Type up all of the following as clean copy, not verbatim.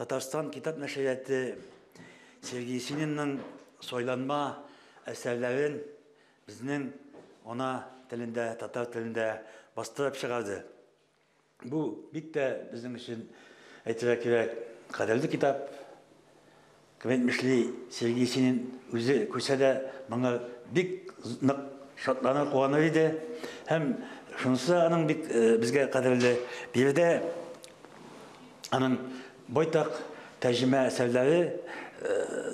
Татарстан китап нәшрияты Сергей Есениннің сойланма әсәрләрен безнең ана телендә, татар телендә бастырып чыгарды. Бу бик тә безнең өчен әйтергә кирәк кадерле китап. Кем әйтмешли, Сергей Есенин үзе күрсә дә моңа бик нык шатлана куаныр иде. Һәм шунысы аның бик безгә кадерле биредә аның бойтак тәрҗемә әсәрләре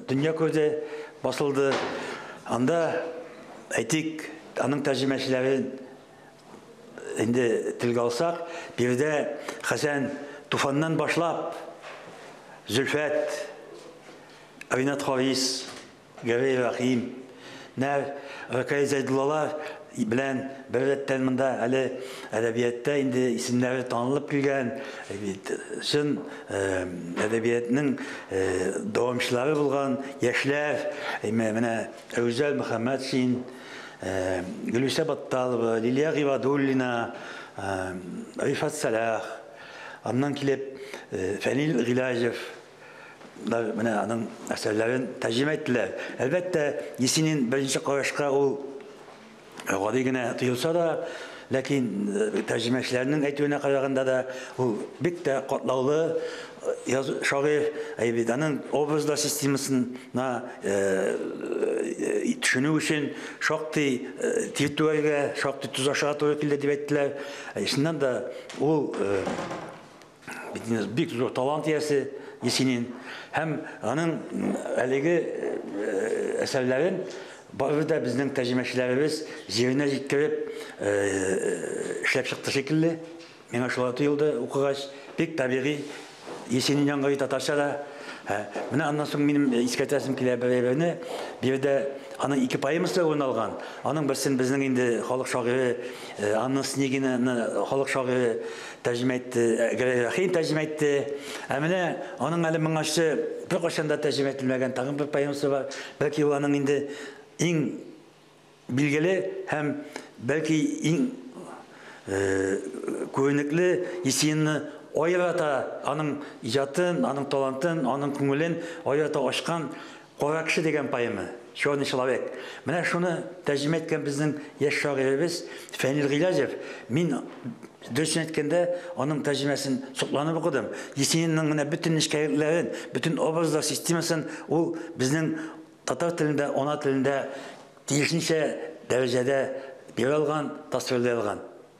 дөнья күрде, басылды. Анда әйтик, аның тәрҗемәчеләрен инде телгә алсак, биредә Хәсән Туфаннан башлап Зөлфәт, Ринат Харис, Гәрәй Рәхим, Нәр Рәкәй Зәйдуллалар белән бер рәттән монда әле әдәбиятта инде исемнәре танылып килгән, шын әдәбиятның дәвамчылары булган яшьләр, менә Әүзәл Мөхәммәтшин, Гөлүсә Батталова, Лилия Гыйбадуллина, Рифат Салах, аннан килеп Фәнил Гилаҗев менә аның әсәрләрен тәрҗемә иттеләр. Әлбәттә, Есенин беренче карашка ул гади генә тоелса да, ләкин тәрҗемәчеләрнең әйтүенә караганда да ул бик тә катлаулы шагыйрь, аның образлар системасына төшенү өчен шактый тиртүгә, шактый туз аша туры килде дип әйттеләр. Шуннан да ул бик зур талант иясе Есенин. Һәм аның әлеге әсәрләрен барыда безнең тәрҗемәчеләребез җиренә җиткереп эшләп чыкты шикелле. Миңа шулай тоелды укыгач, бик табигый Есенин яңгырый татарча да. Менә аннан соң минем искәртәсем килә бер-берне. Бирдә аның ике поэмасы урын алган. Аның берсен безнең инде халык шагыйре Анна Снегинаны халык шагыйре тәрҗемә итте, Гәрәй Рәхим тәрҗемә итте. Менә аның әле моңарчы бер кашанда тәрҗемә ителмәгән тагын бер поэмасы бар. Бәлки ул аның инде иң билгеле һәм бәлки иң күренекле Есенинны айрата, аның иҗатын, аның талантын, аның күңелен айрата ачкан Кара кеше дигән поэма. Черный человек. Менә шуны тәрҗемә иткән безнең яшь шагыйребез Фәнил Гилаҗев. Мин дөресен әйткәндә аның тәрҗемәсен сокланып укыдым. Есенинның менә бөтен нечкәлекләрен, бөтен образлар системасын ул безнең татар телендә, ана телендә тиешенчә дәрәҗәдә бирә алган, тасвирлый алган.